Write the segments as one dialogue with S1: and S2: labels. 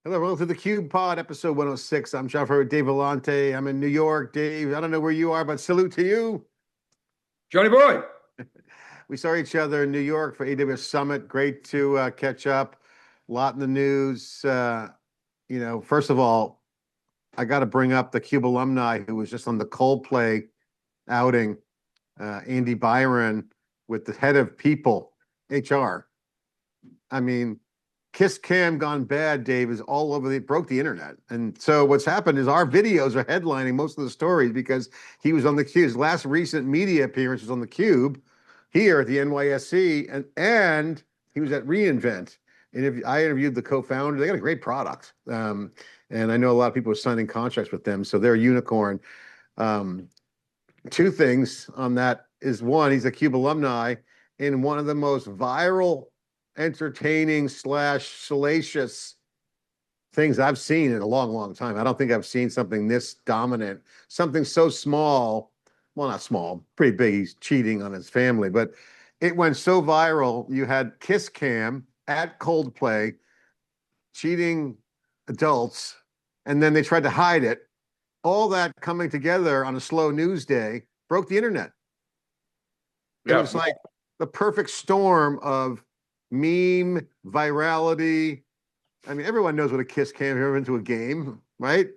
S1: Hello, welcome to the Cube Pod, episode 106. I'm Jeff with Dave Vellante. I'm in New York. Dave, I don't know where you are, but salute to you.
S2: Johnny boy.
S1: We saw each other in New York for AWS Summit. Great to catch up. A lot in the news. First of all, I got to bring up the CUBE alumni who was just on the Coldplay outing, Andy Byron, with the head of people, HR. I mean, Kiss Cam gone bad, Dave, is all over broke the internet. And so what's happened is our videos are headlining most of the stories because he was on the Cube. His last recent media appearance was on the Cube here at the NYSC, and he was at reInvent. And if I interviewed the co-founder, they got a great product. And I know a lot of people are signing contracts with them, so they're a unicorn. Two things on that is, one, he's a CUBE alumni in one of the most viral, entertaining / salacious things I've seen in a long, long time. I don't think I've seen something this dominant, something so small. Well, not small, pretty big. He's cheating on his family, but it went so viral. You had Kiss Cam at Coldplay cheating adults, and then they tried to hide it. All that coming together on a slow news day broke the internet. It was like the perfect storm of meme virality. I mean, everyone knows what a Kiss Cam. Ever been to a game, right?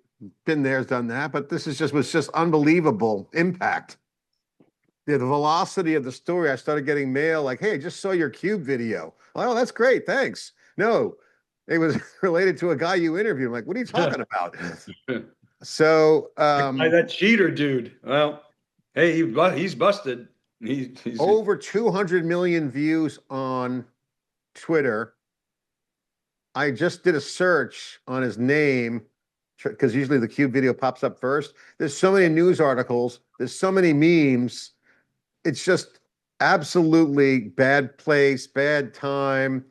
S1: Been there, has done that. But this was just unbelievable impact. The velocity of the story. I started getting mail like, "Hey, I just saw your CUBE video." Oh, that's great, thanks. No, it was related to a guy you interviewed. I'm like, what are you talking about? So
S2: that cheater dude. Well, hey, he's busted. He's
S1: over 200 million views on Twitter. I just did a search on his name because usually the CUBE video pops up first. There's so many news articles. There's so many memes. It's just absolutely bad place, bad time.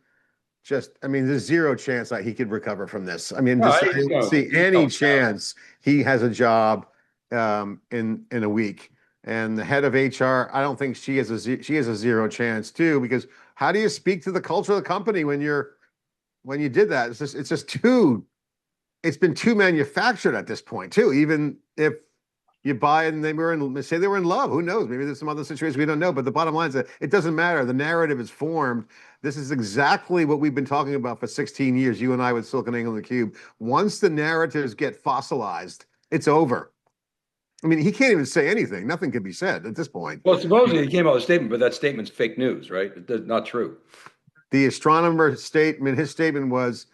S1: There's zero chance that he could recover from this. I mean, I don't see any chance he has a job in a week. And the head of HR, I don't think she has a zero chance too, because how do you speak to the culture of the company when you did that? It's been too manufactured at this point too. Even if you buy it and say they were in love, who knows? Maybe there's some other situation we don't know. But the bottom line is that it doesn't matter. The narrative is formed. This is exactly what we've been talking about for 16 years, you and I with SiliconANGLE and theCUBE. Once the narratives get fossilized, it's over. I mean, he can't even say anything. Nothing can be said at this point.
S2: Well, supposedly he came out with a statement, but that statement's fake news, right? It's not true.
S1: The astronomer statement, his statement was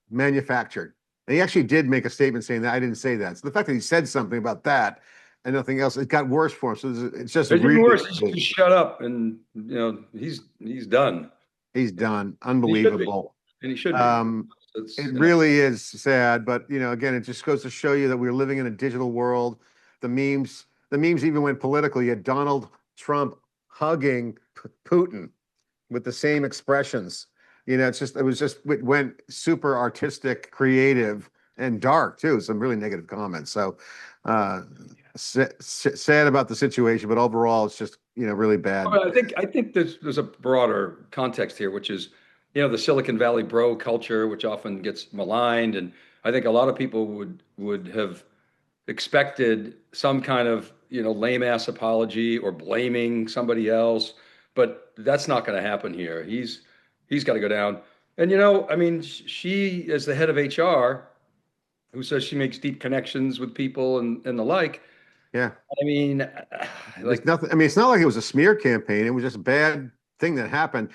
S1: manufactured. And he actually did make a statement saying that I didn't say that. So the fact that he said something about that and nothing else, it got worse for him. So it's just
S2: really worse. He should shut up, and he's done.
S1: He's done. Unbelievable.
S2: And he should be.
S1: It really is sad, but again, it just goes to show you that we're living in a digital world. The memes even went political. You had Donald Trump hugging Putin with the same expressions. It went super artistic, creative, and dark too. Some really negative comments. So sad about the situation, but overall, it's just really bad.
S2: I think there's a broader context here, which is the Silicon Valley bro culture, which often gets maligned, and I think a lot of people would have expected some kind of lame ass apology or blaming somebody else, but that's not going to happen here. He's got to go down. And I mean, she is the head of HR, who says she makes deep connections with people and the like.
S1: Yeah.
S2: I mean,
S1: like nothing. I mean, it's not like it was a smear campaign. It was just a bad thing that happened.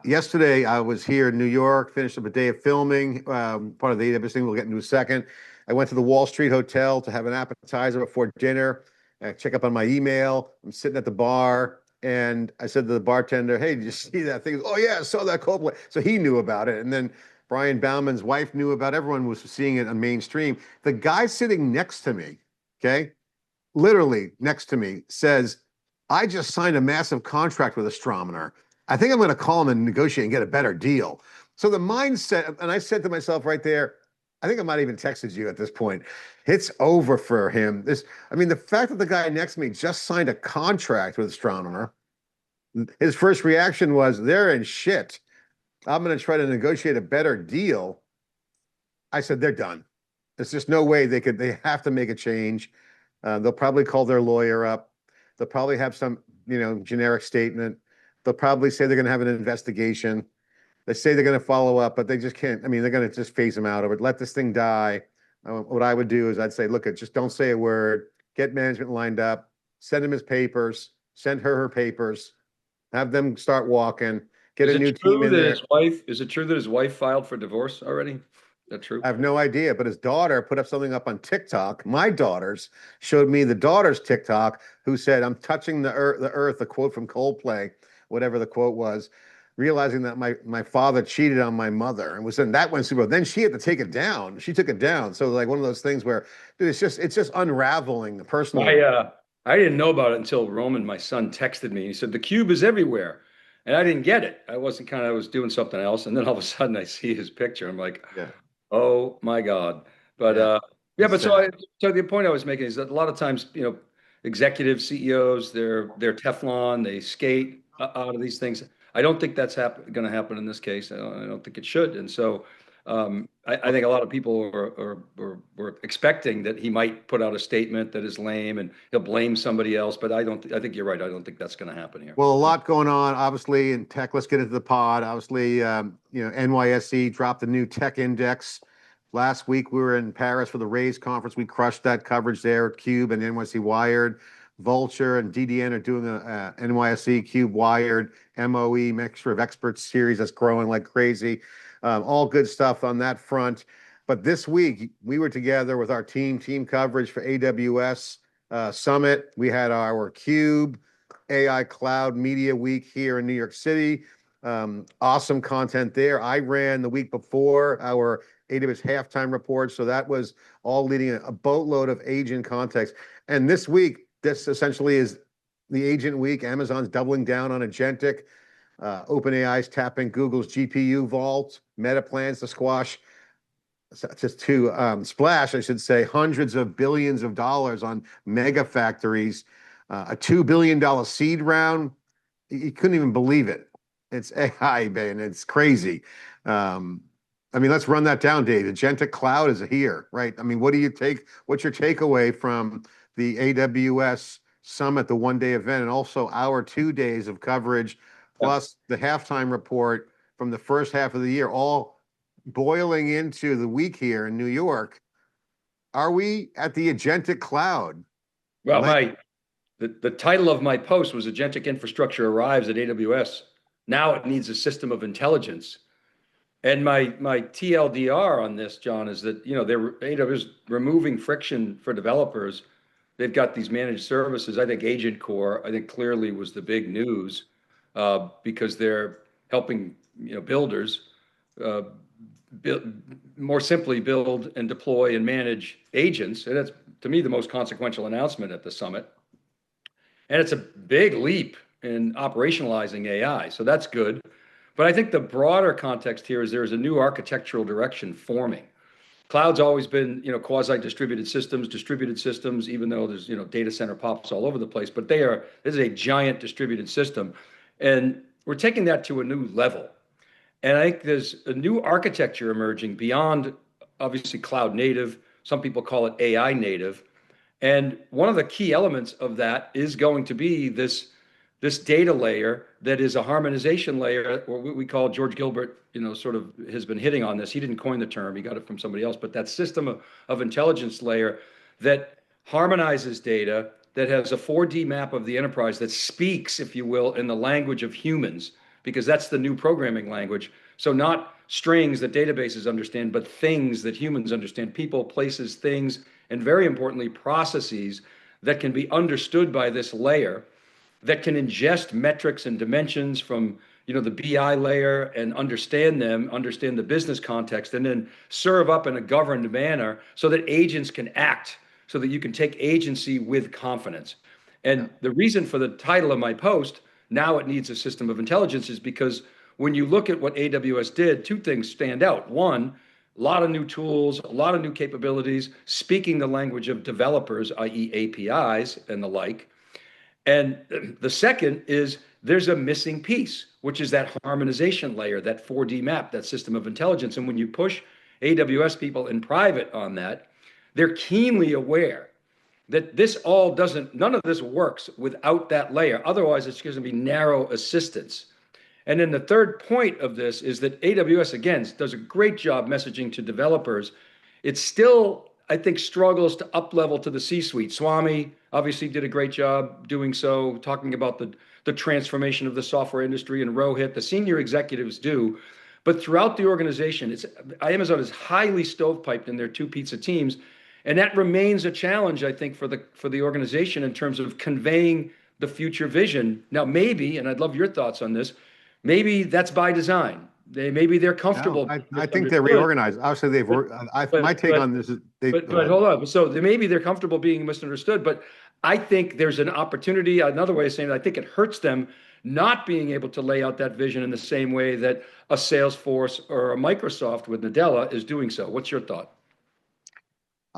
S1: Yesterday, I was here in New York, finished up a day of filming, part of the AWS thing. We'll get into a second. I went to the Wall Street Hotel to have an appetizer before dinner. I check up on my email. I'm sitting at the bar, and I said to the bartender, "Hey, did you see that thing?" "Oh yeah, I saw that Coldplay." So he knew about it, and then Brian Bauman's wife knew about it. Everyone was seeing it on mainstream. The guy sitting next to me, okay, literally next to me, says, "I just signed a massive contract with Astronomer. I think I'm going to call him and negotiate and get a better deal." So the mindset, and I said to myself right there, I think I might even texted you at this point. It's over for him. The fact that the guy next to me just signed a contract with Astronomer, his first reaction was, "They're in shit. I'm going to try to negotiate a better deal." I said, they're done. There's just no way they have to make a change. They'll probably call their lawyer up. They'll probably have some, generic statement. They'll probably say they're going to have an investigation. They say they're going to follow up, but they just can't. I mean, they're going to just phase them out of it. Let this thing die. What I would do is I'd say, look, just don't say a word. Get management lined up. Send him his papers. Send her papers. Have them start walking. Get a new team in there.
S2: Is it true that his wife filed for divorce already? Is that true?
S1: I have no idea, but his daughter put up something up on TikTok. My daughters showed me the daughter's TikTok, who said, "I'm touching the earth," a quote from Coldplay, whatever the quote was, realizing that my father cheated on my mother, and was saying that went super well. Then she had to take it down. She took it down. So like one of those things where, dude, it's just unraveling the personal.
S2: I didn't know about it until Roman, my son, texted me. He said, "theCUBE is everywhere." And I didn't get it. I was doing something else. And then all of a sudden I see his picture. I'm like,
S1: Yeah.
S2: oh my God. But
S1: Yeah.
S2: yeah, but so the point I was making is that a lot of times, executive CEOs, they're Teflon, they skate out of these things. I don't think that's going to happen in this case. I don't think it should. And so I think a lot of people were expecting that he might put out a statement that is lame and he'll blame somebody else. But I think you're right. I don't think that's going to happen here.
S1: Well, a lot going on, obviously, in tech. Let's get into the pod. Obviously, NYSE dropped the new tech index. Last week, we were in Paris for the Raise conference. We crushed that coverage there at CUBE and NYSE Wired. Vulture and DDN are doing a NYSE CUBE Wired MOE, Mixture of Experts series that's growing like crazy. All good stuff on that front. But this week, we were together with our team coverage for AWS Summit. We had our CUBE AI Cloud Media Week here in New York City. Awesome content there. I ran the week before our AWS halftime report. So that was all leading a boatload of agent context. And this week, this essentially is the agent week. Amazon's doubling down on Agentic. OpenAI's tapping Google's GPU vault. Meta plans to splash, I should say, hundreds of billions of dollars on mega factories. A $2 billion seed round. You couldn't even believe it. It's AI, man. It's crazy. Let's run that down, Dave. Agentic Cloud is here, right? I mean, what's your takeaway from the AWS Summit, the one-day event, and also our 2 days of coverage, plus the halftime report from the first half of the year, all boiling into the week here in New York? Are we at the Agentic Cloud?
S2: Well, the title of my post was Agentic Infrastructure Arrives at AWS. Now it needs a system of intelligence. And my TLDR on this, John, is that AWS removing friction for developers. They've got these managed services. I think AgentCore, clearly was the big news because they're helping builders more simply build and deploy and manage agents. And that's, to me, the most consequential announcement at the summit. And it's a big leap in operationalizing AI. So that's good. But I think the broader context here is there is a new architectural direction forming. Cloud's always been, quasi-distributed systems, even though there's, data center pops all over the place, but this is a giant distributed system. And we're taking that to a new level. And I think there's a new architecture emerging beyond, obviously, cloud native. Some people call it AI native. And one of the key elements of that is going to be this data layer that is a harmonization layer, or what we call, George Gilbert, sort of has been hitting on this. He didn't coin the term, he got it from somebody else, but that system of intelligence layer that harmonizes data, that has a 4D map of the enterprise that speaks, if you will, in the language of humans, because that's the new programming language. So not strings that databases understand, but things that humans understand, people, places, things, and very importantly, processes that can be understood by this layer, that can ingest metrics and dimensions from the BI layer and understand the business context, and then serve up in a governed manner so that agents can act, so that you can take agency with confidence. And the reason for the title of my post, Now It Needs a System of Intelligence, is because when you look at what AWS did, two things stand out. One, a lot of new tools, a lot of new capabilities, speaking the language of developers, i.e. APIs and the like. And the second is there's a missing piece, which is that harmonization layer, that 4D map, that system of intelligence. And when you push AWS people in private on that, they're keenly aware that this all doesn't, none of this works without that layer. Otherwise, it's going to be narrow assistance. And then the third point of this is that AWS, again, does a great job messaging to developers. It still, I think, struggles to up level to the C-suite. Swami obviously did a great job doing so, talking about the transformation of the software industry, and Rohit, the senior executives do. But throughout the organization, Amazon is highly stovepiped in their two pizza teams. And that remains a challenge, I think, for the organization in terms of conveying the future vision. Now, maybe, and I'd love your thoughts on this, maybe that's by design. Maybe they're
S1: No,
S2: comfortable.
S1: I think they're reorganized. Obviously, my take on this is
S2: But hold on. So maybe they're comfortable being misunderstood, but I think there's an opportunity. Another way of saying it, I think it hurts them not being able to lay out that vision in the same way that a Salesforce or a Microsoft with Nadella is doing so. What's your thought?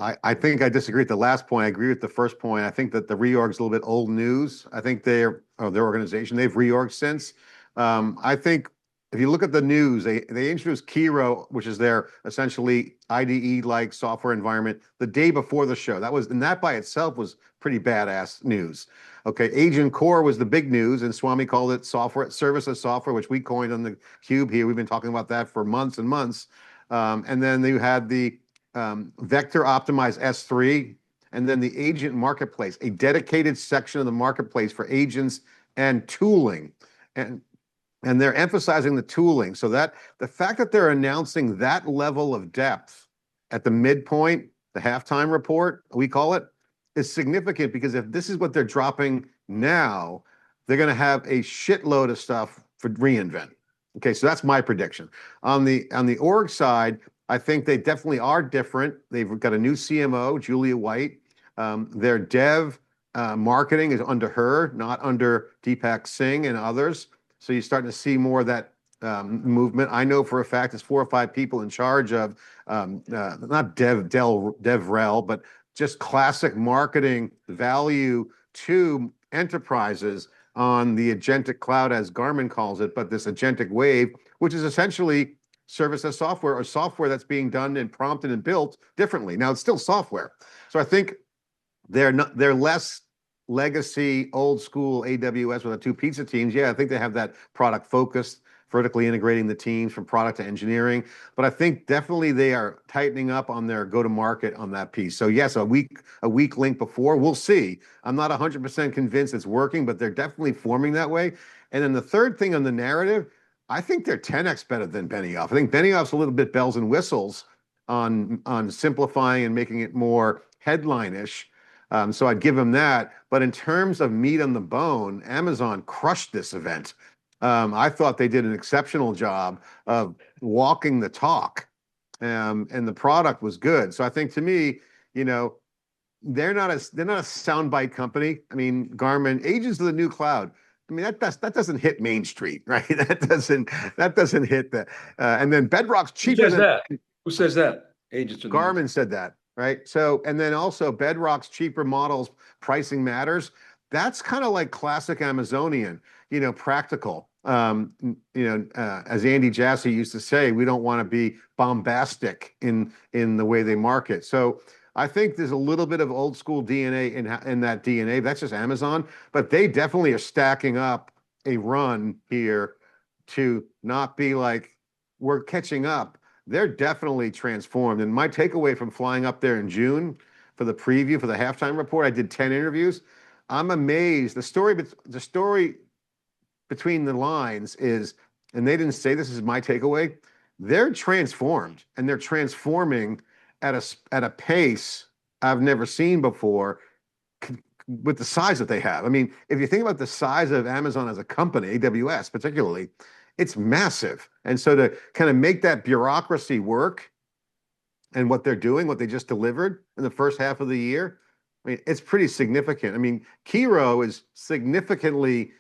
S1: I think I disagree with the last point. I agree with the first point. I think that the reorg's a little bit old news. I think their organization, they've reorged since. I think if you look at the news, they introduced Kiro, which is their essentially IDE-like software environment, the day before the show. And that by itself was pretty badass news. Okay, AgentCore was the big news, and Swami called it software, service as software, which we coined on the Cube here. We've been talking about that for months and months. And then you had the Vector Optimized S3, and then the agent marketplace, a dedicated section of the marketplace for agents and tooling. And they're emphasizing the tooling. So that the fact that they're announcing that level of depth at the midpoint, the halftime report, we call it, is significant, because if this is what they're dropping now, they're going to have a shitload of stuff for reInvent. Okay, so that's my prediction. On the org side, I think they definitely are different. They've got a new CMO, Julia White. Their dev marketing is under her, not under Deepak Singh and others. So you're starting to see more of that movement. I know for a fact it's 4 or 5 people in charge of not DevRel, but just classic marketing value to enterprises on the agentic cloud, as Garmin calls it, but this agentic wave, which is essentially service as software, or software that's being done and prompted and built differently. Now it's still software. So I think they're less legacy, old school AWS with the 2 pizza teams. Yeah, I think they have that product focused, vertically integrating the teams from product to engineering. But I think definitely they are tightening up on their go-to-market on that piece. So yes, a weak link before, we'll see. I'm not 100% convinced it's working, but they're definitely forming that way. And then the third thing on the narrative, I think they're 10x better than Benioff. I think Benioff's a little bit bells and whistles on simplifying and making it more headline-ish. So I'd give them that. But in terms of meat on the bone, Amazon crushed this event. I thought they did an exceptional job of walking the talk, and the product was good. So I think, to me, they're not a soundbite company. I mean, Garmin, agents of the new cloud. I mean, that doesn't hit Main Street, right? That doesn't hit that. And then Bedrock's cheaper.
S2: Who says that? Who says that? Agents of the
S1: Garmin said that, right? So, and then also Bedrock's cheaper models, pricing matters. That's kind of like classic Amazonian, practical. As Andy Jassy used to say, we don't want to be bombastic in the way they market. So I think there's a little bit of old school DNA in that DNA. That's just Amazon, but they definitely are stacking up a run here to not be like, we're catching up. They're definitely transformed. And my takeaway from flying up there in June for the preview, for the halftime report, I did 10 interviews. I'm amazed. The story between the lines is, and they didn't say this, is my takeaway, they're transformed, and they're transforming at a pace I've never seen before with the size that they have. I mean, if you think about the size of Amazon as a company, AWS particularly, it's massive. And so to kind of make that bureaucracy work, and what they're doing, what they just delivered in the first half of the year, I mean, it's pretty significant. I mean, Kiro is significantly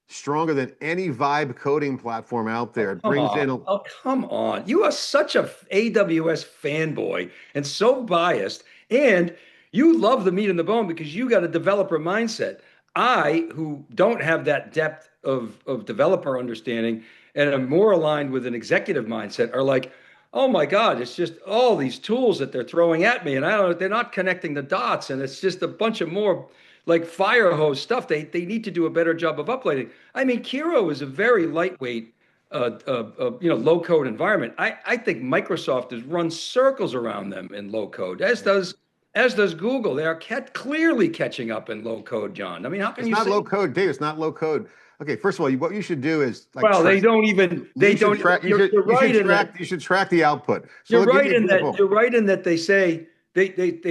S1: stronger than any vibe coding platform out there. It brings in
S2: Oh, come on. You are such a AWS fanboy and so biased. And you love the meat and the bone because you got a developer mindset. I, who don't have that depth of developer understanding and am more aligned with an executive mindset, are like, oh my God, it's just all these tools that they're throwing at me. And I don't know, they're not connecting the dots. And it's just a bunch of more like fire hose stuff. They need to do a better job of uploading. I mean, Kiro is a very lightweight, low code environment. I think Microsoft has run circles around them in low code, as does Google. They are clearly catching up in low code, John. I mean, how can
S1: It's
S2: you
S1: not
S2: say?
S1: low code, Dave. It's not low code. Okay, first of all, what you should do is like
S2: Well, they
S1: track.
S2: don't even, they
S1: You should
S2: don't,
S1: track.
S2: you're right in that.
S1: You should track the output. So
S2: You're
S1: I'll give
S2: right
S1: you an
S2: in that.
S1: example.
S2: You're right in that they say they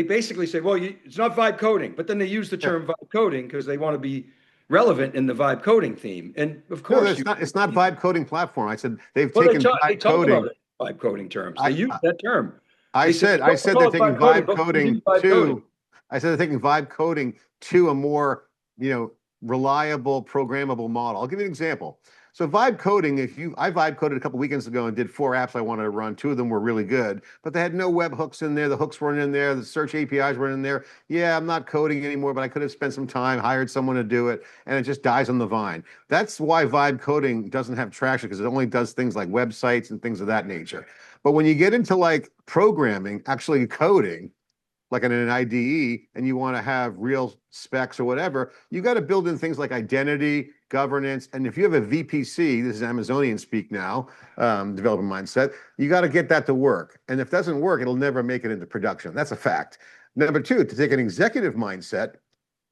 S2: basically say, well, it's not vibe coding, but then they use the
S1: Yeah.
S2: term vibe coding because they want to be relevant in the vibe coding theme. And of
S1: No,
S2: course,
S1: it's not. It's not vibe coding platform. I said they've
S2: well,
S1: taken
S2: they
S1: vibe
S2: talk about
S1: coding.
S2: it in vibe coding terms. They
S1: I
S2: use that term.
S1: I
S2: They say,
S1: said
S2: don't
S1: they're
S2: call it
S1: taking
S2: vibe coding,
S1: vibe
S2: but we use
S1: coding
S2: vibe coding.
S1: to. I said they're taking vibe coding to a more reliable programmable model. I'll give you an example. So vibe coding, I vibe coded a couple weekends ago and did 4 apps I wanted to run. 2 of them were really good, but they had no web hooks in there. The hooks weren't in there. The search APIs weren't in there. Yeah, I'm not coding anymore, but I could have spent some time, hired someone to do it, and it just dies on the vine. That's why vibe coding doesn't have traction, because it only does things like websites and things of that nature. But when you get into like programming, actually coding, like in an IDE, and you want to have real specs or whatever, you got to build in things like identity, governance, and if you have a VPC, this is Amazonian speak now, developer mindset, you got to get that to work. And if it doesn't work, it'll never make it into production. That's a fact. Number 2, to take an executive mindset,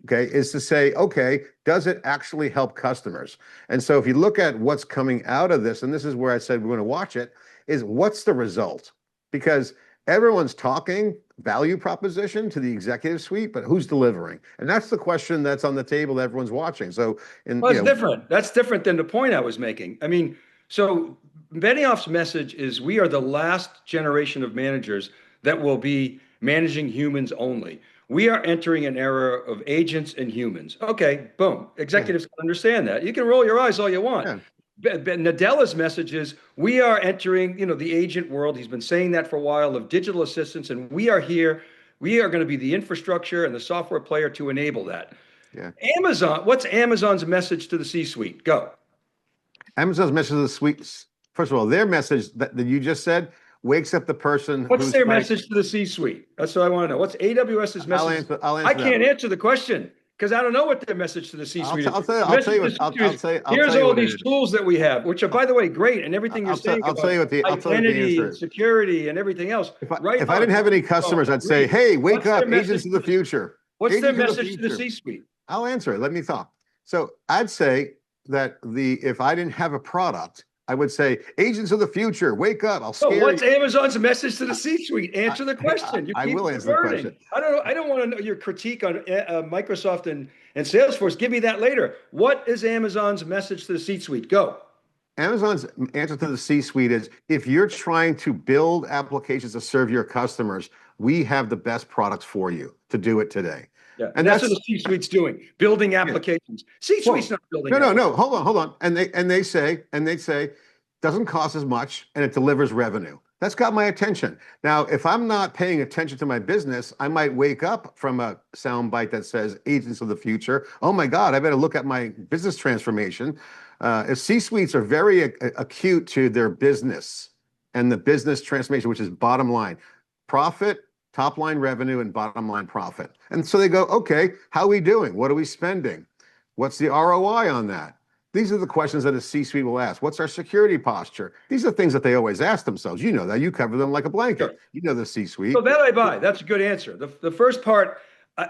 S1: okay, is to say, okay, does it actually help customers? And so if you look at what's coming out of this, and this is where I said we're going to watch it, is what's the result? Because everyone's talking value proposition to the executive suite, but who's delivering? And that's the question that's on the table that everyone's watching. So,
S2: Well, it's different. That's different than the point I was making. I mean, so Benioff's message is we are the last generation of managers that will be managing humans only. We are entering an era of agents and humans. Okay, boom. Executives can understand that. You can roll your eyes all you want.
S1: Yeah.
S2: Nadella's message is we are entering, the agent world. He's been saying that for a while, of digital assistants, and we are here. We are going to be the infrastructure and the software player to enable that.
S1: Yeah.
S2: What's Amazon's message to the C-suite? Go.
S1: Amazon's message to the suite, first of all, their message that you just said wakes up the person
S2: What's their message to the C-suite? That's what I want to know. What's AWS's message?
S1: I'll answer
S2: I can't answer the question because I don't know what their message to the C-suite is.
S1: I'll tell you what.
S2: Here's all these tools that we have, which are, by the way, great, and everything you're saying about identity and security and everything else.
S1: If I didn't have any customers, I'd say, hey, wake up, agents of the future.
S2: What's their message to the C-suite?
S1: I'll answer it. Let me talk. So I'd say that if I didn't have a product, I would say, agents of the future, wake up. I'll scare you.
S2: What's Amazon's message to the C-suite? Answer the question.
S1: I will answer the question.
S2: I don't know. I don't want to know your critique on Microsoft and Salesforce. Give me that later. What is Amazon's message to the C-suite? Go.
S1: Amazon's answer to the C-suite is, if you're trying to build applications to serve your customers, we have the best products for you to do it today.
S2: Yeah, and that's what the C-suite's doing, building applications. C-suite's not building.
S1: No. Hold on. And they say, doesn't cost as much and it delivers revenue. That's got my attention. Now, if I'm not paying attention to my business, I might wake up from a soundbite that says agents of the future. Oh my God, I better look at my business transformation. If C-suites are very acute to their business and the business transformation, which is bottom line, profit, top line revenue, and bottom line profit. And so they go, okay, how are we doing? What are we spending? What's the ROI on that? These are the questions that a C-suite will ask. What's our security posture? These are things that they always ask themselves. You know that. You cover them like a blanket.
S2: Sure.
S1: You know the C-suite.
S2: So that I buy. That's a good answer. The first part,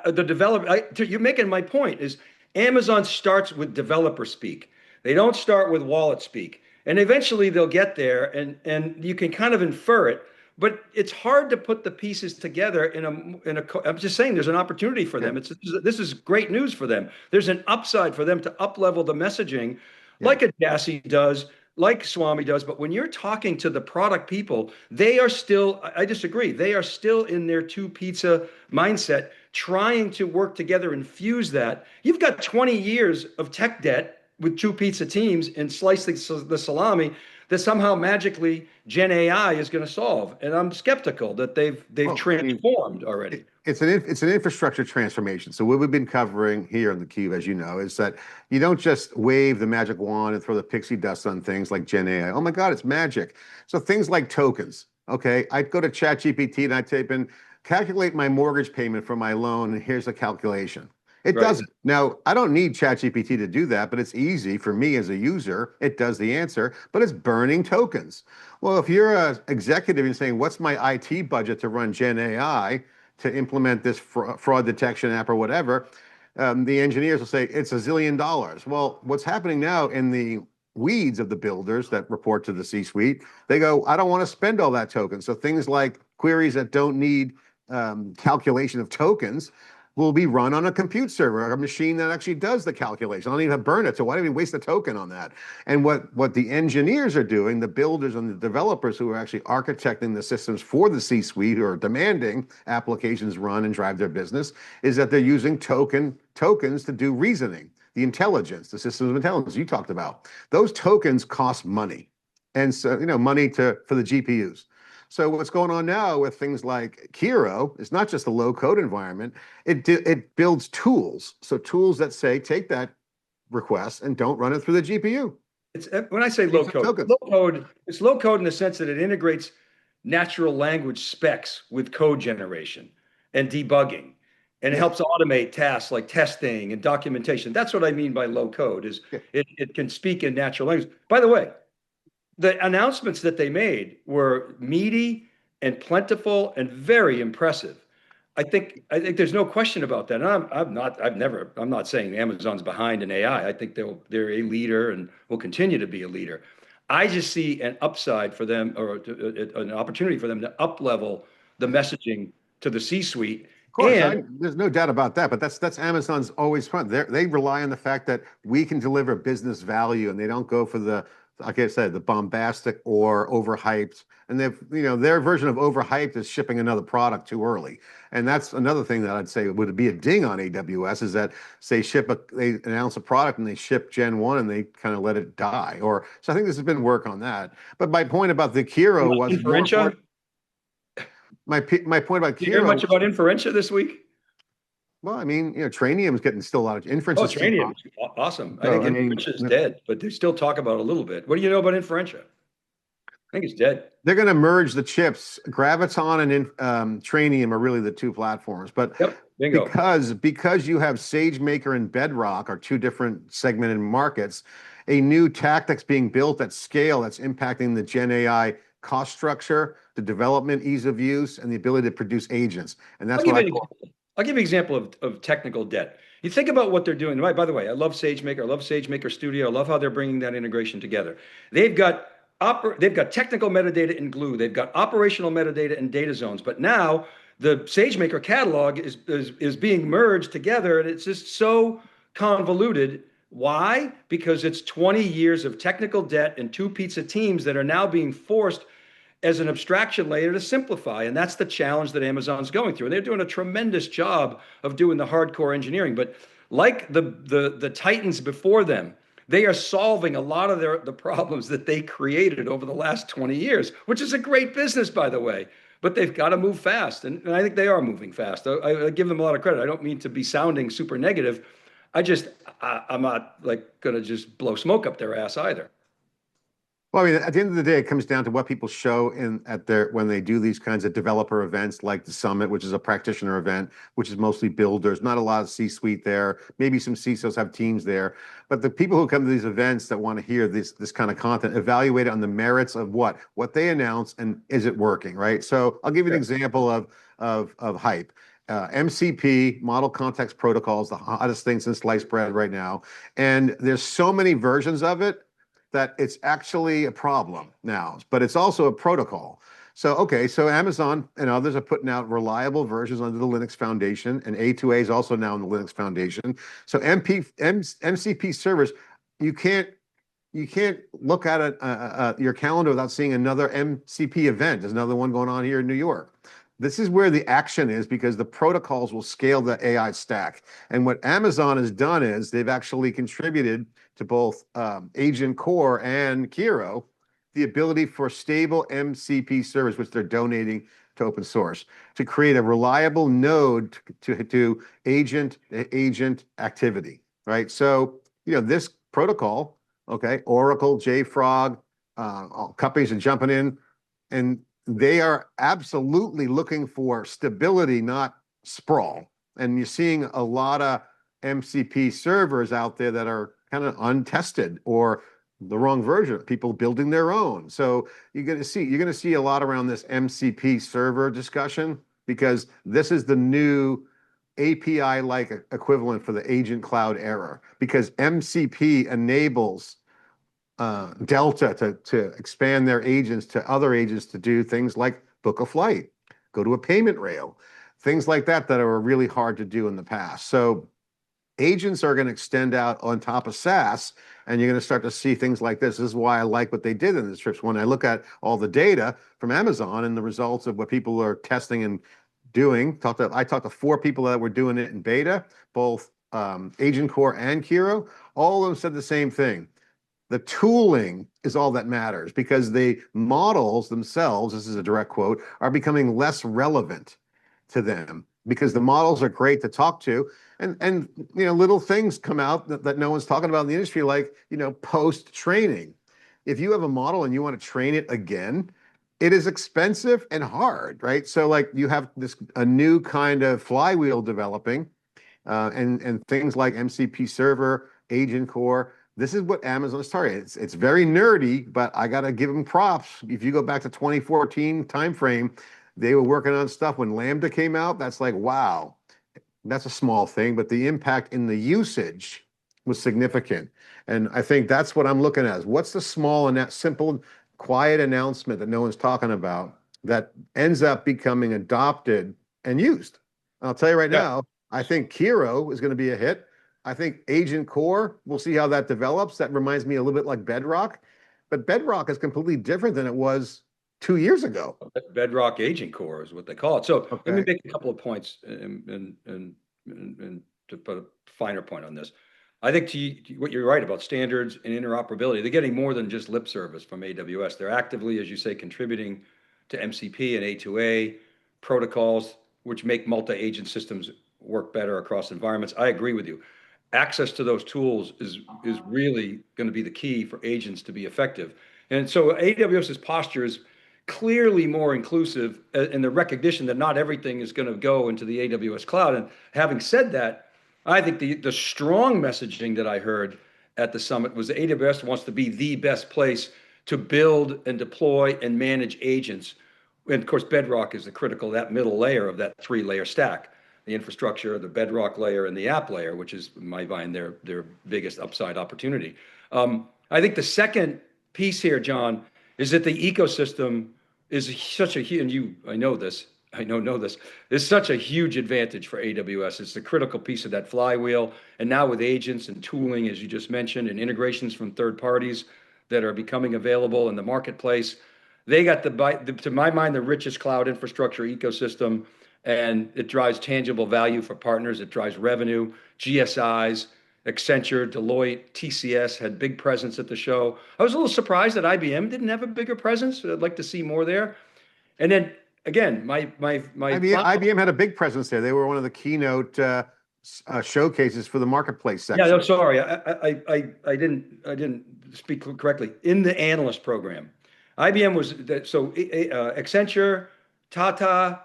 S2: the developer, you're making my point, is Amazon starts with developer speak. They don't start with wallet speak. And eventually they'll get there, and you can kind of infer it. But it's hard to put the pieces together in a. I'm just saying, there's an opportunity for them. This is great news for them. There's an upside for them to up-level the messaging, like a Jassy does, like Swami does. But when you're talking to the product people, they are still. I disagree. They are still in their two-pizza mindset, trying to work together and fuse that. You've got 20 years of tech debt with two pizza teams and slice the salami that somehow magically Gen AI is going to solve. And I'm skeptical that they've transformed already.
S1: It's an infrastructure transformation. So what we've been covering here on theCUBE, as you know, is that you don't just wave the magic wand and throw the pixie dust on things like Gen AI. Oh my God, it's magic. So things like tokens. Okay, I'd go to ChatGPT and I'd type in, calculate my mortgage payment for my loan, and here's the calculation. It
S2: Right.
S1: does it. Now, I don't need ChatGPT to do that, but it's easy for me as a user. It does the answer, but it's burning tokens. Well, if you're an executive and saying, what's my IT budget to run Gen AI to implement this fraud detection app or whatever, the engineers will say it's $1 zillion. Well, what's happening now in the weeds of the builders that report to the C-suite, they go, I don't want to spend all that token. So things like queries that don't need calculation of tokens will be run on a compute server, a machine that actually does the calculation. I don't even have to burn it, so why do we waste a token on that? And what the engineers are doing, the builders and the developers who are actually architecting the systems for the C-suite, who are demanding applications run and drive their business, is that they're using tokens to do reasoning, the intelligence, the systems of intelligence you talked about. Those tokens cost money, and so money for the GPUs. So what's going on now with things like Kiro is not just a low code environment. It builds tools. So tools that say, take that request and don't run it through the GPU.
S2: It's when I say low code, it's low code in the sense that it integrates natural language specs with code generation and debugging, and it helps automate tasks like testing and documentation. That's what I mean by low code, is it can speak in natural language. By the way, the announcements that they made were meaty and plentiful and very impressive. I think there's no question about that. And I'm not saying Amazon's behind in AI. I think they're a leader and will continue to be a leader. I just see an upside for them, or an opportunity for them to up level the messaging to the C-suite.
S1: Of course,
S2: And
S1: there's no doubt about that, but that's Amazon's always front. They rely on the fact that we can deliver business value, and they don't go for the, like I said, the bombastic or overhyped. And their version of overhyped is shipping another product too early. And that's another thing that I'd say would be a ding on AWS, is that they announce a product and they ship Gen 1 and they kind of let it die. So I think there's been work on that. But my point about the Kiro was
S2: Inferentia.
S1: My point about
S2: Did you hear
S1: Kiro.
S2: much about Inferentia this week?
S1: Well, I mean, Trainium is getting still a lot of inference.
S2: Oh,
S1: Is still
S2: Trainium is awesome. I
S1: So,
S2: think Inferentia is dead, but they still talk about it a little bit. What do you know about Inferentia? I think it's dead.
S1: they're going to merge the chips. Graviton and Trainium are really the two platforms. But
S2: Yep, bingo.
S1: because you have SageMaker and Bedrock are two different segmented markets, a new tactic's being built at scale that's impacting the Gen AI cost structure, the development ease of use, and the ability to produce agents. And that's what I call.
S2: I'll give you an example of technical debt. You think about what they're doing. By the way, I love SageMaker. I love SageMaker Studio. I love how they're bringing that integration together. They've got technical metadata in Glue. They've got operational metadata in data zones. But now the SageMaker catalog is being merged together, and it's just so convoluted. Why? Because it's 20 years of technical debt and two pizza teams that are now being forced as an abstraction layer to simplify. And that's the challenge that Amazon's going through. And they're doing a tremendous job of doing the hardcore engineering. But like the titans before them, they are solving a lot of the problems that they created over the last 20 years, which is a great business, by the way. But they've got to move fast. And I think they are moving fast. I give them a lot of credit. I don't mean to be sounding super negative. I'm not like going to just blow smoke up their ass either.
S1: Well, I mean, at the end of the day, it comes down to what people show when they do these kinds of developer events like the Summit, which is a practitioner event, which is mostly builders, not a lot of C-suite there. Maybe some CISOs have teams there, but the people who come to these events that want to hear this kind of content, evaluate it on the merits of what they announce and is it working, right? So I'll give you an example of hype. MCP, Model Context Protocol, is the hottest thing since sliced bread right now, and there's so many versions of it that it's actually a problem now, but it's also a protocol. So Amazon and others are putting out reliable versions under the Linux Foundation, and A2A is also now in the Linux Foundation. So MCP servers, you can't look at your calendar without seeing another MCP event. There's another one going on here in New York. This is where the action is, because the protocols will scale the AI stack. And what Amazon has done is they've actually contributed to both AgentCore and Kiro the ability for stable MCP servers, which they're donating to open source, to create a reliable node to agent activity, right? So, this protocol, okay, Oracle, JFrog, all companies are jumping in, and they are absolutely looking for stability, not sprawl. And you're seeing a lot of MCP servers out there that are kind of untested or the wrong version, people building their own. So you're going to see a lot around this MCP server discussion, because this is the new API-like equivalent for the agent cloud era, because MCP enables Delta to expand their agents to other agents to do things like book a flight, go to a payment rail, things like that that are really hard to do in the past. So agents are going to extend out on top of SaaS, and you're going to start to see things like this. This is why I like what they did in this trips. When I look at all the data from Amazon and the results of what people are testing and doing, I talked to 4 people that were doing it in beta, both AgentCore and Kiro. All of them said the same thing. The tooling is all that matters, because the models themselves, this is a direct quote, are becoming less relevant to them, because the models are great to talk to, and little things come out that no one's talking about in the industry, like post training. If you have a model and you want to train it again, it is expensive and hard, right? So like you have a new kind of flywheel developing, and things like MCP server, AgentCore. This is what Amazon is targeting. It's very nerdy, but I got to give them props. If you go back to 2014 timeframe, they were working on stuff when Lambda came out. That's like, wow, that's a small thing, but the impact in the usage was significant. And I think that's what I'm looking at. What's the small and that simple, quiet announcement that no one's talking about that ends up becoming adopted and used? I'll tell you right now, I think Kiro is going to be a hit. I think AgentCore, we'll see how that develops. That reminds me a little bit like Bedrock, but Bedrock is completely different than it was 2 years ago.
S2: Bedrock AgentCore is what they call it. So let me make a couple of points and to put a finer point on this. I think what you're right about standards and interoperability. They're getting more than just lip service from AWS. They're actively, as you say, contributing to MCP and A2A protocols, which make multi-agent systems work better across environments. I agree with you. Access to those tools is really going to be the key for agents to be effective. And so AWS's posture is clearly more inclusive in the recognition that not everything is going to go into the AWS cloud. And having said that, I think the strong messaging that I heard at the summit was that AWS wants to be the best place to build and deploy and manage agents. And of course, Bedrock is the critical, that middle layer of that 3-layer stack. The infrastructure, the Bedrock layer, and the app layer, which is, in my mind, their biggest upside opportunity. I think the second piece here, John, is that the ecosystem is such a huge, and I know this, is such a huge advantage for AWS. It's the critical piece of that flywheel. And now with agents and tooling, as you just mentioned, and integrations from third parties that are becoming available in the marketplace, they got to my mind, the richest cloud infrastructure ecosystem. And it drives tangible value for partners. It drives revenue. GSIs, Accenture, Deloitte, TCS had big presence at the show. I was a little surprised that IBM didn't have a bigger presence. I'd like to see more there. And then again,
S1: IBM had a big presence there. They were one of the keynote showcases for the marketplace section.
S2: Yeah, no, sorry, I didn't speak correctly. In the analyst program, IBM was Accenture, Tata.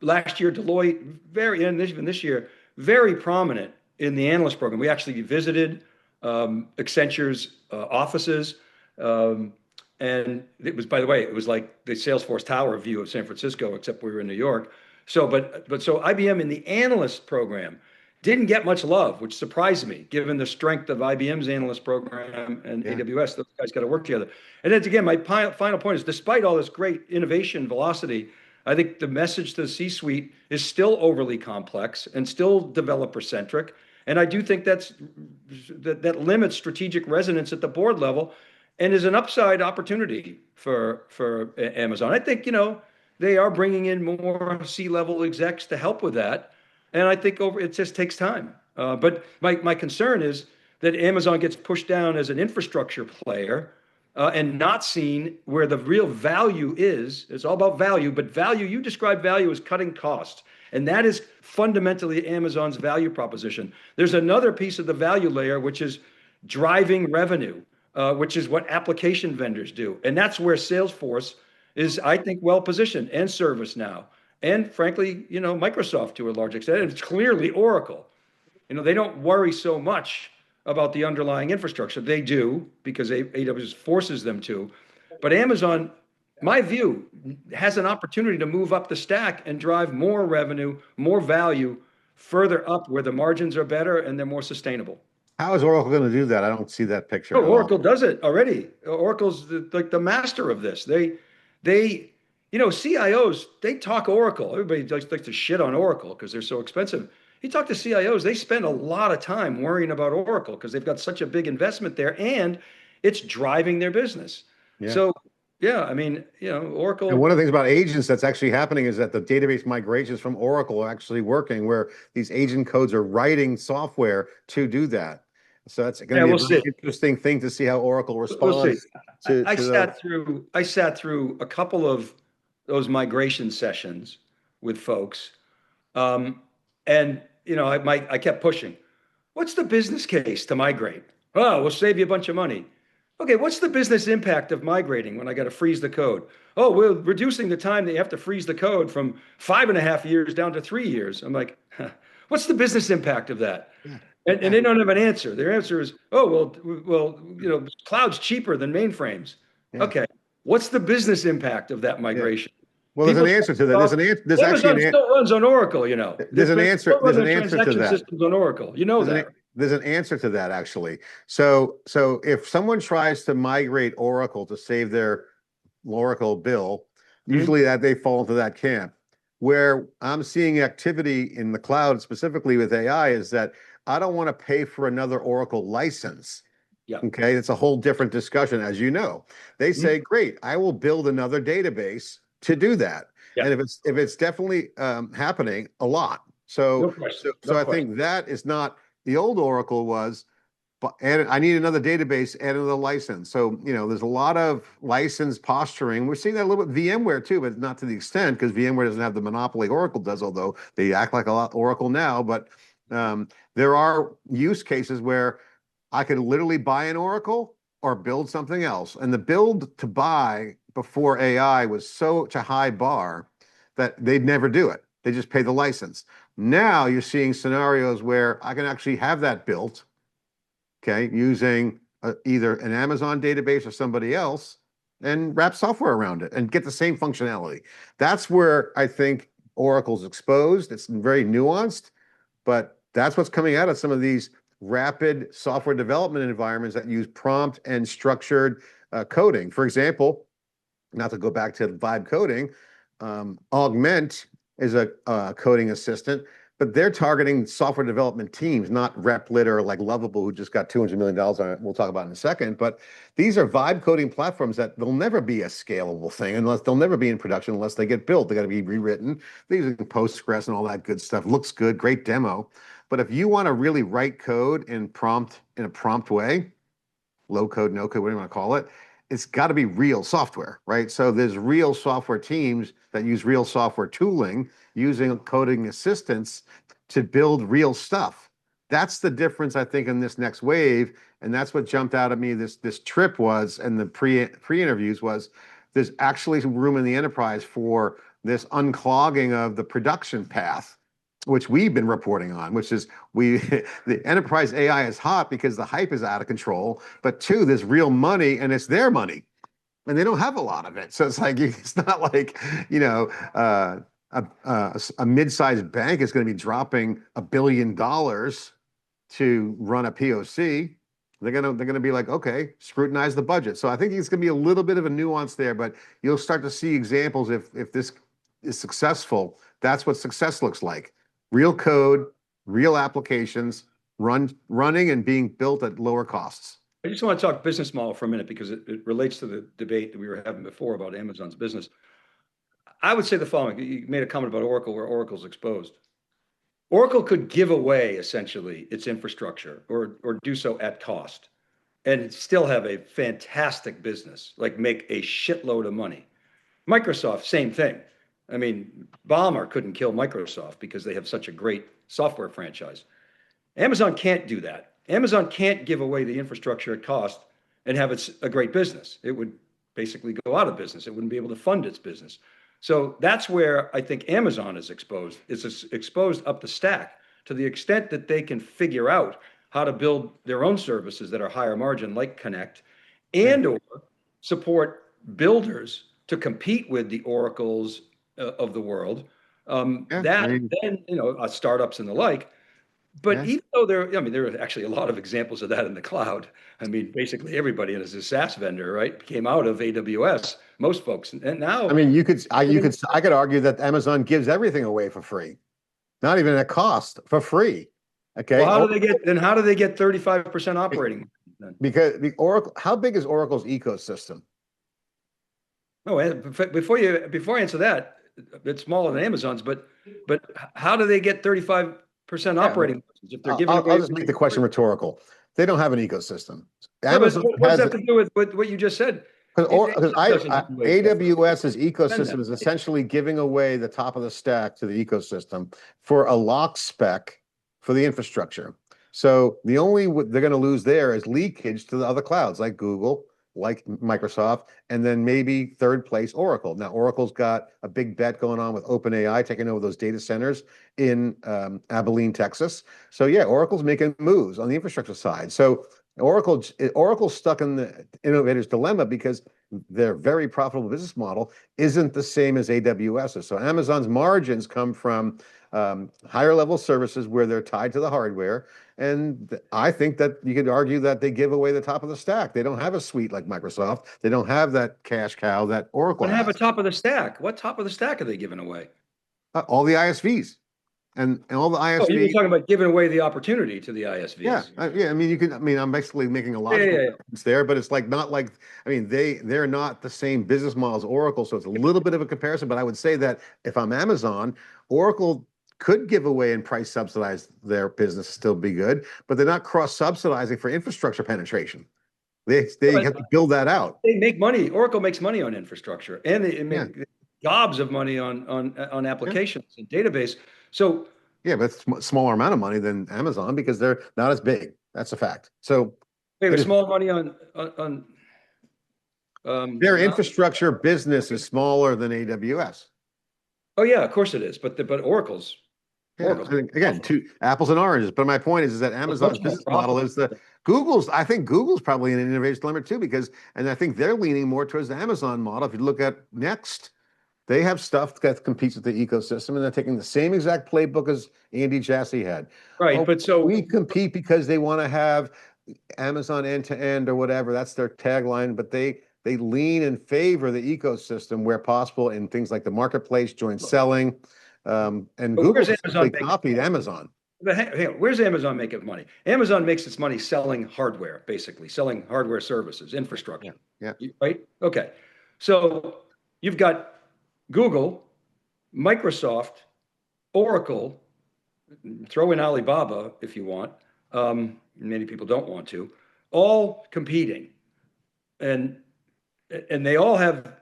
S2: Last year, Deloitte, even this year, very prominent in the analyst program. We actually visited Accenture's offices, and it was, by the way, it was like the Salesforce Tower view of San Francisco, except we were in New York. So IBM in the analyst program didn't get much love, which surprised me, given the strength of IBM's analyst program and AWS. Those guys got to work together. And then again, my final point is, despite all this great innovation velocity, I think the message to the C-suite is still overly complex and still developer-centric. And I do think that limits strategic resonance at the board level and is an upside opportunity for Amazon. I think, they are bringing in more C-level execs to help with that. And I think it just takes time. But my concern is that Amazon gets pushed down as an infrastructure player, and not seen where the real value is. It's all about value, but you describe value as cutting costs. And that is fundamentally Amazon's value proposition. There's another piece of the value layer, which is driving revenue, which is what application vendors do. And that's where Salesforce is, I think, well positioned, and ServiceNow, and frankly, Microsoft to a large extent, and it's clearly Oracle. They don't worry so much about the underlying infrastructure. They do because AWS forces them to. But Amazon, my view, has an opportunity to move up the stack and drive more revenue, more value further up where the margins are better and they're more sustainable.
S1: How is Oracle going to do that? I don't see that picture
S2: Oh,
S1: at all.
S2: Oracle does it already. Oracle's like the master of this. They, CIOs, they talk Oracle. Everybody likes to shit on Oracle because they're so expensive. You talk to CIOs, they spend a lot of time worrying about Oracle because they've got such a big investment there and it's driving their business.
S1: Yeah.
S2: So, yeah, I mean,
S1: And
S2: Oracle.
S1: one of the things about agents that's actually happening is that the database migrations from Oracle are actually working, where these agent codes are writing software to do that. So that's going
S2: Yeah,
S1: to be
S2: we'll
S1: a very
S2: see.
S1: interesting thing to see how Oracle
S2: We'll see.
S1: responds to,
S2: I
S1: to the.
S2: sat through a couple of those migration sessions with folks, um, and I kept pushing. What's the business case to migrate? Oh, we'll save you a bunch of money. Okay, what's the business impact of migrating when I got to freeze the code? Oh, we're reducing the time that you have to freeze the code from 5.5 years down to 3 years. I'm like, huh, what's the business impact of that?
S1: Yeah,
S2: And they don't have an answer. Their answer is, oh, well, cloud's cheaper than mainframes.
S1: yeah,
S2: Okay, what's the business impact of that
S1: yeah.
S2: migration?
S1: Well, there's an
S2: People
S1: answer to that.
S2: talk,
S1: There's actually
S2: Amazon still runs on Oracle,
S1: there's an
S2: They
S1: answer.
S2: still run
S1: There's an
S2: their
S1: answer to
S2: transaction
S1: that.
S2: systems on Oracle. You know that.
S1: There's an answer to that actually. So if someone tries to migrate Oracle to save their Oracle bill,
S2: Mhm.
S1: usually that they fall into that camp. Where I'm seeing activity in the cloud, specifically with AI, is that I don't want to pay for another Oracle license.
S2: Yeah.
S1: Okay, it's a whole different discussion, as you know. They
S2: Mhm.
S1: say, great, I will build another database to do that.
S2: Yeah.
S1: And if it's definitely happening a lot. So
S2: No question.
S1: so
S2: No
S1: so I
S2: question.
S1: think that is not the old Oracle was, but and I need another database, add another license. So, there's a lot of license posturing. We're seeing that a little bit with VMware too, but not to the extent because VMware doesn't have the monopoly Oracle does, although they act like a lot Oracle now. But there are use cases where I could literally buy an Oracle or build something else. And the build to buy before AI was such a high bar that they'd never do it. They just pay the license. Now you're seeing scenarios where I can actually have that built, okay, using either an Amazon database or somebody else and wrap software around it and get the same functionality. That's where I think Oracle's exposed. It's very nuanced, but that's what's coming out of some of these rapid software development environments that use prompt and structured coding. For example, not to go back to vibe coding, Augment is a coding assistant, but they're targeting software development teams, not Replit or like Lovable, who just got $200 million on it. We'll talk about in a second. But these are vibe coding platforms that they'll never be a scalable thing unless they'll never be in production unless they get built. They got to be rewritten. They're using Postgres and all that good stuff. Looks good, great demo. But if you want to really write code in a prompt way, low code, no code, whatever you want to call it, it's got to be real software, right? So there's real software teams that use real software tooling using coding assistants to build real stuff. That's the difference, I think, in this next wave. And that's what jumped out at me this trip was, and the pre-interviews was, there's actually some room in the enterprise for this unclogging of the production path, which we've been reporting on, which is the enterprise AI is hot because the hype is out of control, but two, there's real money and it's their money and they don't have a lot of it. So it's like, it's not like, a mid-sized bank is going to be dropping $1 billion to run a POC. They're gonna be like, okay, scrutinize the budget. So I think it's gonna be a little bit of a nuance there, but you'll start to see examples if this is successful. That's what success looks like. Real code, real applications, running and being built at lower costs.
S2: I just want to talk business model for a minute because it relates to the debate that we were having before about Amazon's business. I would say the following. You made a comment about Oracle where Oracle's exposed. Oracle could give away essentially its infrastructure or do so at cost and still have a fantastic business, like make a shitload of money. Microsoft, same thing. I mean, Ballmer couldn't kill Microsoft because they have such a great software franchise. Amazon can't do that. Amazon can't give away the infrastructure at cost and have a great business. It would basically go out of business. It wouldn't be able to fund its business. So that's where I think Amazon is exposed. It's exposed up the stack to the extent that they can figure out how to build their own services that are higher margin, like Connect, and or support builders to compete with the Oracles of the world. Then startups and the like. But even though there are actually a lot of examples of that in the cloud. I mean, basically everybody is a SaaS vendor, right? Came out of AWS, most folks, and now.
S1: I mean, I could argue that Amazon gives everything away for free, not even at cost, for free. Okay.
S2: Well, how do they get 35% operating then?
S1: Because the Oracle, how big is Oracle's ecosystem?
S2: No, before I answer that, it's smaller than Amazon's, but how do they get 35% operating margins if they're giving away?
S1: I'll just make the question rhetorical. They don't have an ecosystem.
S2: Amazon what does that have to do with what you just said?
S1: Because AWS's ecosystem is essentially giving away the top of the stack to the ecosystem for a lock spec for the infrastructure. So the only they're going to lose there is leakage to the other clouds like Google, like Microsoft, and then maybe third place Oracle. Now, Oracle's got a big bet going on with OpenAI taking over those data centers in Abilene, Texas. So yeah, Oracle's making moves on the infrastructure side. So Oracle's stuck in the innovator's dilemma because their very profitable business model isn't the same as AWS's. So Amazon's margins come from higher level services where they're tied to the hardware. And I think that you could argue that they give away the top of the stack. They don't have a suite like Microsoft. They don't have that cash cow that Oracle has.
S2: They have a top of the stack. What top of the stack are they giving away?
S1: All the ISVs. And all the ISVs.
S2: Oh, you're talking about giving away the opportunity to the ISVs.
S1: Yeah, yeah. I mean, I'm basically making a logical reference there, but it's not like. I mean, they're not the same business model as Oracle, so it's a little bit of a comparison. But I would say that if I'm Amazon, Oracle could give away and price subsidize their business, still be good, but they're not cross subsidizing for infrastructure penetration. They have to build that out.
S2: They make money. Oracle makes money on infrastructure, and they make gobs of money on applications and database. So
S1: yeah, but it's a smaller amount of money than Amazon because they're not as big. That's a fact. So
S2: they have small money on
S1: their infrastructure business is smaller than AWS.
S2: Oh yeah, of course it is. But Oracle's.
S1: Again, two apples and oranges. But my point is that Amazon's business model is I think Google's probably in an innovation dilemma too, and I think they're leaning more towards the Amazon model. If you look at Next, they have stuff that competes with the ecosystem, and they're taking the same exact playbook as Andy Jassy had.
S2: Right, but so
S1: we compete because they want to have Amazon end to end or whatever. That's their tagline. But they lean in favor of the ecosystem where possible in things like the marketplace, joint selling, and Google copied Amazon.
S2: But hang on, where's Amazon making money? Amazon makes its money selling hardware, basically selling hardware services, infrastructure.
S1: Yeah.
S2: Right. Okay. So you've got Google, Microsoft, Oracle, throw in Alibaba if you want. Many people don't want to, all competing. And they all have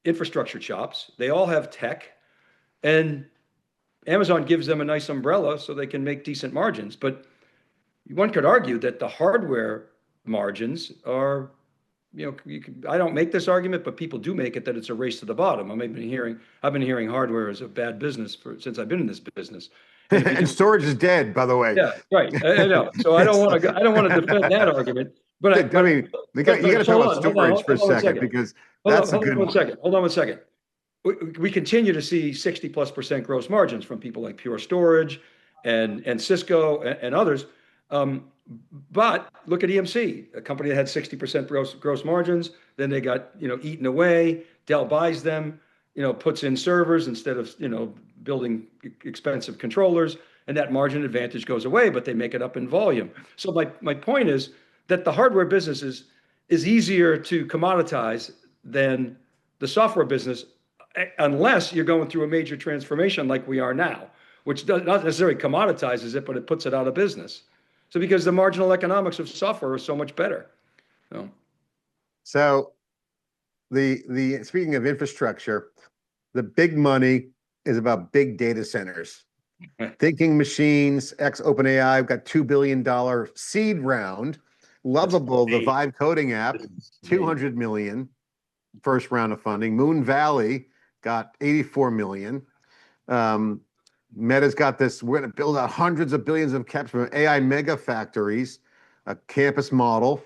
S2: infrastructure chops. They all have tech. And Amazon gives them a nice umbrella so they can make decent margins. But one could argue that the hardware margins are, I don't make this argument, but people do make it that it's a race to the bottom. I've been hearing hardware is a bad business since I've been in this business.
S1: And storage is dead, by the way.
S2: Yeah, right. I know. So I don't want to defend that argument. But I mean,
S1: you got to talk about storage for a second because that's a good one.
S2: Hold on one second. We continue to see 60+% gross margins from people like Pure Storage and Cisco and others. But look at EMC, a company that had 60% gross margins. Then they got eaten away. Dell buys them, puts in servers instead of building expensive controllers, and that margin advantage goes away. But they make it up in volume. So my point is that the hardware business is easier to commoditize than the software business, unless you're going through a major transformation like we are now, which does not necessarily commoditizes it, but it puts it out of business. So because the marginal economics of software is so much better.
S1: So the speaking of infrastructure, the big money is about big data centers. Thinking Machines, ex OpenAI, got $2 billion seed round. Lovable, the Vibe coding app, 200 million. first round of funding. Moon Valley got 84 million. Meta's got this, we're going to build out hundreds of billions of caps from AI mega factories, a campus model.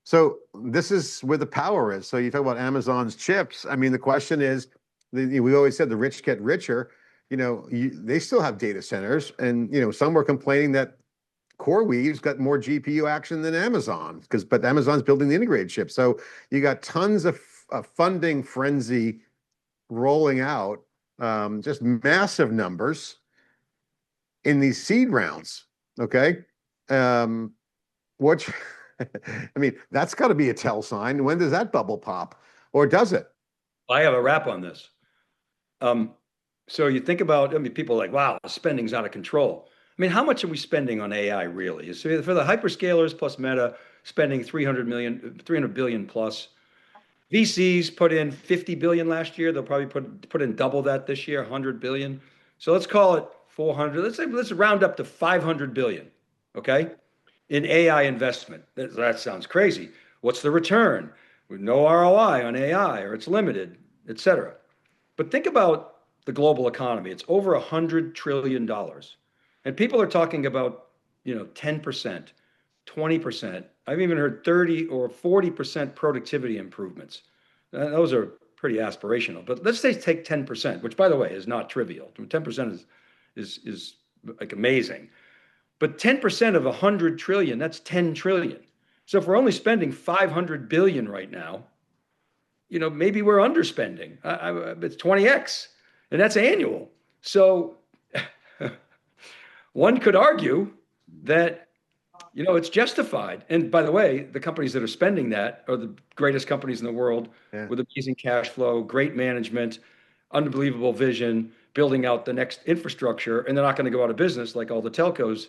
S1: So this is where the power is. So you talk about Amazon's chips. I mean, the question is, we always said the rich get richer. They still have data centers, and some were complaining that CoreWeave's got more GPU action than Amazon, but Amazon's building the integrated chip. So you got tons of funding frenzy rolling out, just massive numbers in these seed rounds. Okay, which I mean, that's got to be a tell sign. When does that bubble pop, or does it?
S2: I have a wrap on this. So you think about, I mean, people are like, wow, spending's out of control. I mean, how much are we spending on AI really? So for the hyperscalers plus Meta spending 300 billion plus. VCs put in 50 billion last year. They'll probably put in double that this year, 100 billion. So let's call it 400. Let's round up to 500 billion, okay? In AI investment. That sounds crazy. What's the return? With no ROI on AI, or it's limited, et cetera. But think about the global economy. It's over $100 trillion. And people are talking about, 10%, 20%. I've even heard 30 or 40% productivity improvements. Those are pretty aspirational. But let's say take 10%, which by the way is not trivial. 10% is like amazing. But 10% of 100 trillion, that's 10 trillion. So if we're only spending 500 billion right now, maybe we're underspending. It's 20x, and that's annual. So one could argue that, it's justified. And by the way, the companies that are spending that are the greatest companies in the world with amazing cash flow, great management, unbelievable vision, building out the next infrastructure, and they're not going to go out of business like all the telcos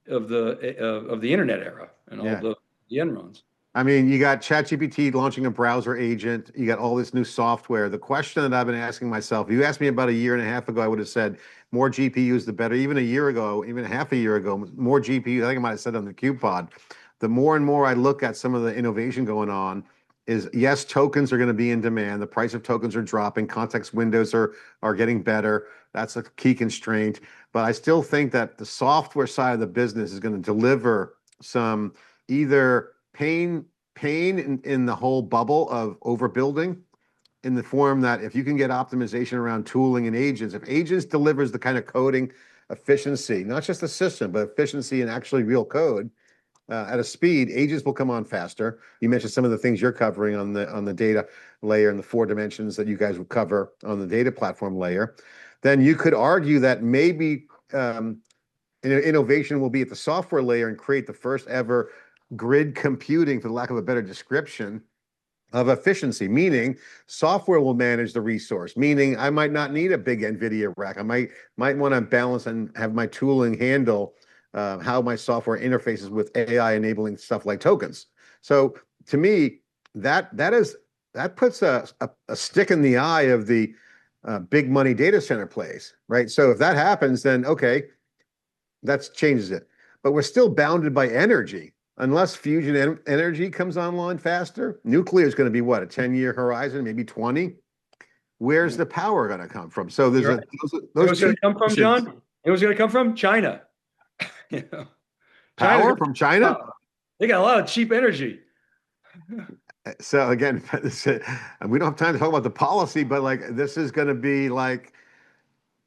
S2: of the internet era and all the Enrons.
S1: I mean, you got ChatGPT launching a browser agent. You got all this new software. The question that I've been asking myself, if you asked me about a year and a half ago, I would have said more GPUs, the better. Even a year ago, even half a year ago, more GPUs. I think I might have said on the CUBE pod. The more and more I look at some of the innovation going on, is yes, tokens are going to be in demand. The price of tokens are dropping. Context windows are getting better. That's a key constraint. But I still think that the software side of the business is going to deliver some either pain in the whole bubble of overbuilding, in the form that if you can get optimization around tooling and agents, if agents delivers the kind of coding efficiency, not just the system, but efficiency and actually real code at a speed, agents will come on faster. You mentioned some of the things you're covering on the data layer and the 4 dimensions that you guys will cover on the data platform layer. Then you could argue that maybe innovation will be at the software layer and create the first ever grid computing, for the lack of a better description, of efficiency, meaning software will manage the resource, meaning I might not need a big NVIDIA rack. I might want to balance and have my tooling handle how my software interfaces with AI enabling stuff like tokens. So to me, that puts a stick in the eye of the big money data center plays, right? So if that happens, then okay, that changes it. But we're still bounded by energy. Unless fusion energy comes online faster, nuclear is going to be what, a 10-year horizon, maybe 20? Where's the power going to come from? So there's
S2: those going to come from, John? It was going to come from China.
S1: Power from China?
S2: They got a lot of cheap energy.
S1: So again, we don't have time to talk about the policy, but like this is going to be like,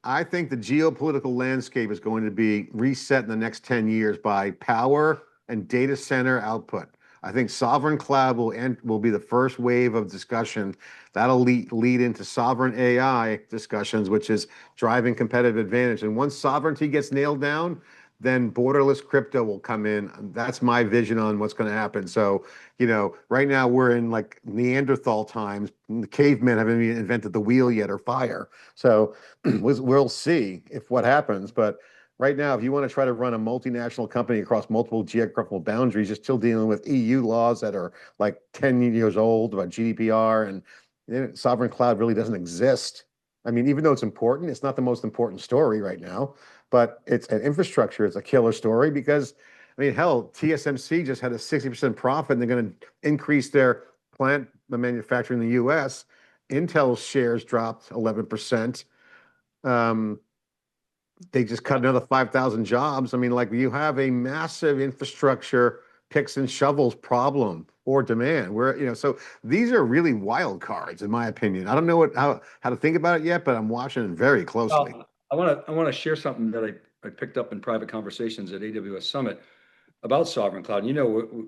S1: I think the geopolitical landscape is going to be reset in the next 10 years by power and data center output. I think sovereign cloud will be the first wave of discussion. That'll lead into sovereign AI discussions, which is driving competitive advantage. And once sovereignty gets nailed down, then borderless crypto will come in. That's my vision on what's going to happen. So, right now we're in like Neanderthal times. The cavemen haven't even invented the wheel yet or fire. So we'll see if what happens. But right now, if you want to try to run a multinational company across multiple geographical boundaries, you're still dealing with EU laws that are like 10 years old about GDPR, and sovereign cloud really doesn't exist. I mean, even though it's important, it's not the most important story right now, but it's an infrastructure. It's a killer story because, I mean, hell, TSMC just had a 60% profit and they're going to increase their plant the manufacturer in the US, Intel's shares dropped 11%. They just cut another 5,000 jobs. I mean, like you have a massive infrastructure picks and shovels problem or demand where, so these are really wild cards, in my opinion. I don't know how to think about it yet, but I'm watching it very closely.
S2: Well, I want to share something that I picked up in private conversations at AWS Summit about sovereign cloud.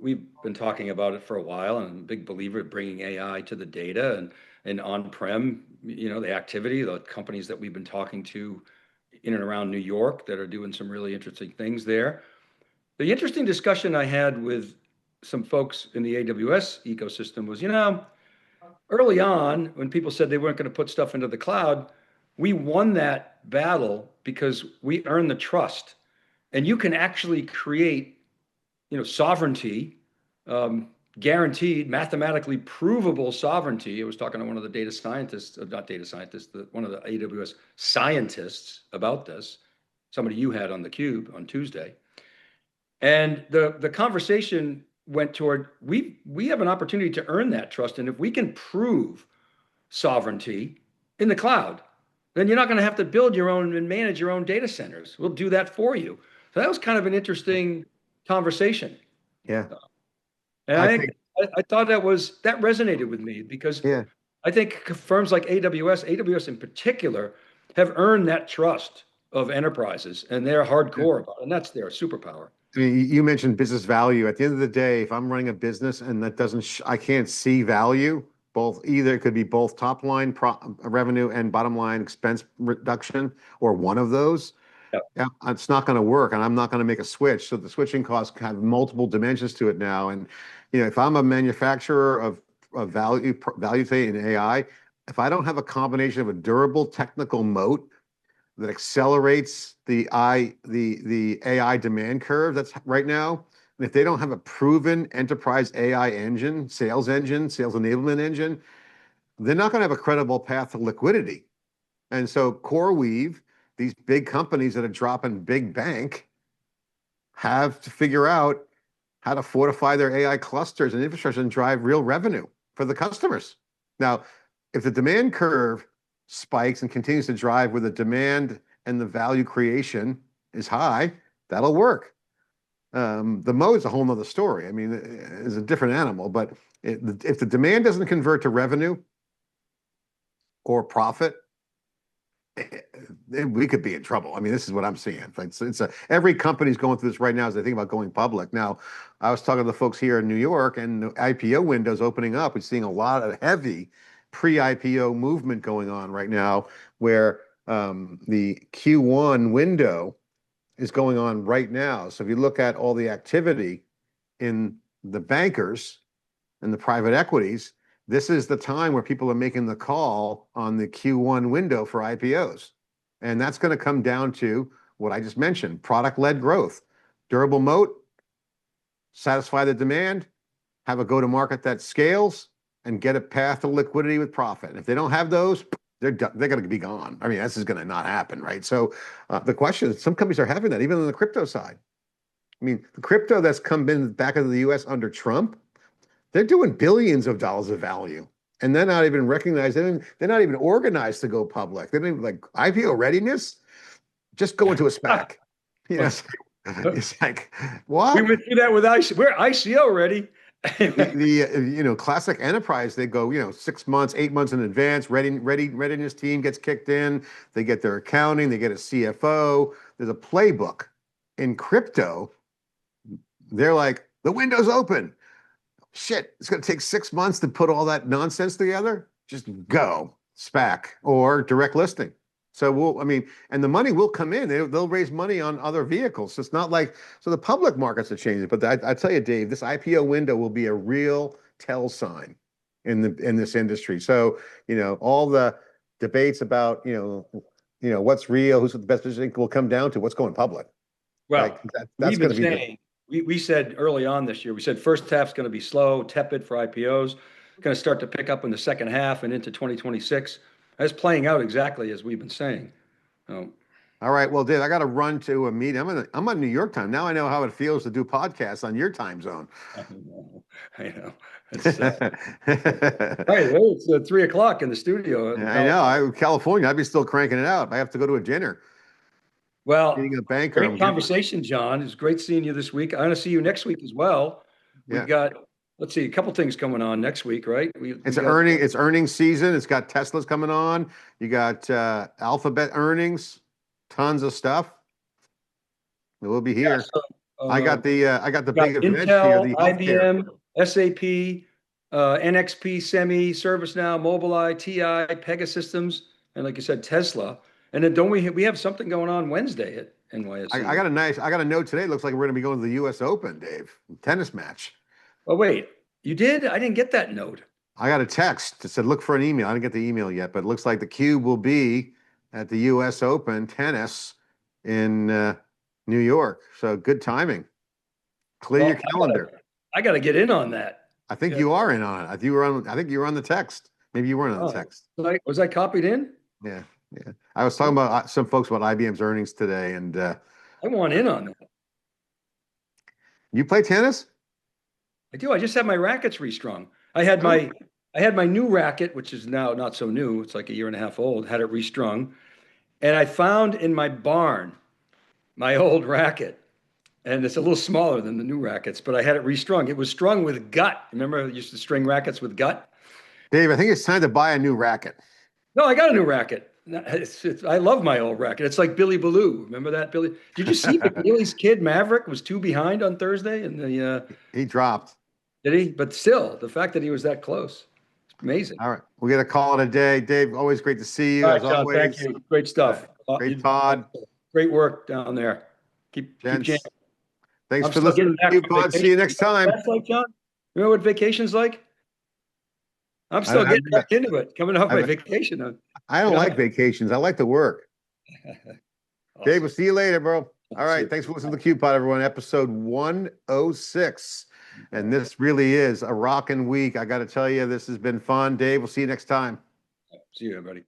S2: We've been talking about it for a while, and I'm a big believer in bringing AI to the data and on-prem, the activity, the companies that we've been talking to in and around New York that are doing some really interesting things there. The interesting discussion I had with some folks in the AWS ecosystem was, early on when people said they weren't going to put stuff into the cloud, we won that battle because we earned the trust. And you can actually create, sovereignty, guaranteed, mathematically provable sovereignty. I was talking to one of the data scientists, not data scientists, one of the AWS scientists about this, somebody you had on theCUBE on Tuesday. And the conversation went toward, we have an opportunity to earn that trust. And if we can prove sovereignty in the cloud, then you're not going to have to build your own and manage your own data centers. We'll do that for you. So that was kind of an interesting conversation.
S1: Yeah.
S2: And I thought that resonated with me because
S1: Yeah.
S2: I think firms like AWS in particular, have earned that trust of enterprises, and they're hardcore about it, and that's their superpower.
S1: I mean, you mentioned business value. At the end of the day, if I'm running a business and that doesn't, I can't see value, either it could be both top line revenue and bottom line expense reduction, or one of those.
S2: Yep.
S1: Yeah, it's not going to work, and I'm not going to make a switch. So the switching costs have multiple dimensions to it now. And if I'm a manufacturer of value in AI, if I don't have a combination of a durable technical moat that accelerates the AI demand curve that's right now, and if they don't have a proven enterprise AI engine, sales enablement engine, they're not going to have a credible path to liquidity. And so CoreWeave, these big companies that are dropping big bank, have to figure out how to fortify their AI clusters and infrastructure and drive real revenue for the customers. Now, if the demand curve spikes and continues to drive where the demand and the value creation is high, that'll work. The moat is a whole nother story. I mean, it's a different animal, but if the demand doesn't convert to revenue or profit, we could be in trouble. I mean, this is what I'm seeing. Every company's going through this right now as they think about going public. Now, I was talking to the folks here in New York, and the IPO window's opening up. We're seeing a lot of heavy pre-IPO movement going on right now, where the Q1 window is going on right now. So if you look at all the activity in the bankers and the private equities, this is the time where people are making the call on the Q1 window for IPOs. And that's going to come down to what I just mentioned: product-led growth, durable moat, satisfy the demand, have a go-to-market that scales, and get a path to liquidity with profit. And if they don't have those, they're going to be gone. I mean, this is going to not happen, right? So the question is, some companies are having that, even on the crypto side. I mean, the crypto that's come in back into the US under Trump, they're doing billions of dollars of value, and they're not even recognized. They're not even organized to go public. They don't even, like, IPO readiness. Just go into a SPAC. It's like, what?
S2: We went through that with ICO. We're ICO ready.
S1: Classic enterprise, they go, 6 months, 8 months in advance. Readiness team gets kicked in. They get their accounting. They get a CFO. There's a playbook. In crypto, they're like, the window's open. Shit, it's going to take 6 months to put all that nonsense together. Just go SPAC or direct listing. So and the money will come in. They'll raise money on other vehicles. So it's not like, so the public markets are changing. But I tell you, Dave, this IPO window will be a real tell sign in this industry. So, all the debates about, what's real, who's the best position, will come down to what's going public.
S2: Well,
S1: that's going to be
S2: we said early on this year, we said first half's going to be slow, tepid for IPOs, going to start to pick up in the second half and into 2026. That's playing out exactly as we've been saying.
S1: All right. Well, Dave, I got to run to a meeting. I'm on New York time. Now I know how it feels to do podcasts on your time zone.
S2: I know. I know. It's right. Well, it's 3 o'clock in the studio.
S1: I know. California, I'd be still cranking it out. I have to go to a dinner.
S2: Well,
S1: Being a banker,
S2: great conversation, John. It's great seeing you this week. I'm going to see you next week as well. We've
S1: Yeah.
S2: got, let's see, a couple things coming on next week, right?
S1: It's earnings season. It's got Tesla's coming on. You got Alphabet earnings, tons of stuff. We'll be here. I got the big event here,
S2: Intel,
S1: the healthcare.
S2: IBM, SAP, NXP, Semi, ServiceNow, Mobileye, TI, Pegasystems, and like you said, Tesla. And then don't we have something going on Wednesday at NYSE?
S1: I got a note today. Looks like we're going to be going to the U.S. Open, Dave, tennis match.
S2: Oh wait, you did? I didn't get that note.
S1: I got a text that said look for an email. I didn't get the email yet, but it looks like theCUBE will be at the U.S. Open tennis in New York. So good timing. Clear your calendar.
S2: I got to get in on that.
S1: I think you are in on it. I think you were on the text. Maybe you weren't on the text.
S2: Was I copied in?
S1: Yeah. I was talking about some folks about IBM's earnings today, and
S2: I want in on that.
S1: You play tennis?
S2: I do. I just had my rackets restrung. I had my new racket, which is now not so new. It's like a year and a half old. Had it restrung, and I found in my barn my old racket, and it's a little smaller than the new rackets. But I had it restrung. It was strung with gut. Remember, I used to string rackets with gut.
S1: Dave, I think it's time to buy a new racket.
S2: No, I got a new racket. I love my old racket. It's like Billy Ballou. Remember that, Billy? Did you see Billy's kid Maverick was 2 behind on Thursday, and
S1: he dropped.
S2: Did he? But still, the fact that he was that close, it's amazing.
S1: All right, we're gonna call it a day, Dave. Always great to see you.
S2: All right,
S1: as
S2: John,
S1: always.
S2: thank you. Great stuff.
S1: Great pod.
S2: Great work down there. Keep jamming.
S1: Thanks for listening to pod. See you next time.
S2: That's like, John. Remember what vacation's like? I'm still getting back into it. Coming off my vacation.
S1: I don't like vacations. I like to work.
S2: Awesome.
S1: Dave, we'll see you later, bro. All right. Thanks for listening to theCUBE pod, everyone. Episode 106. And this really is a rocking week. I got to tell you, this has been fun. Dave, we'll see you next time.
S2: See you, everybody.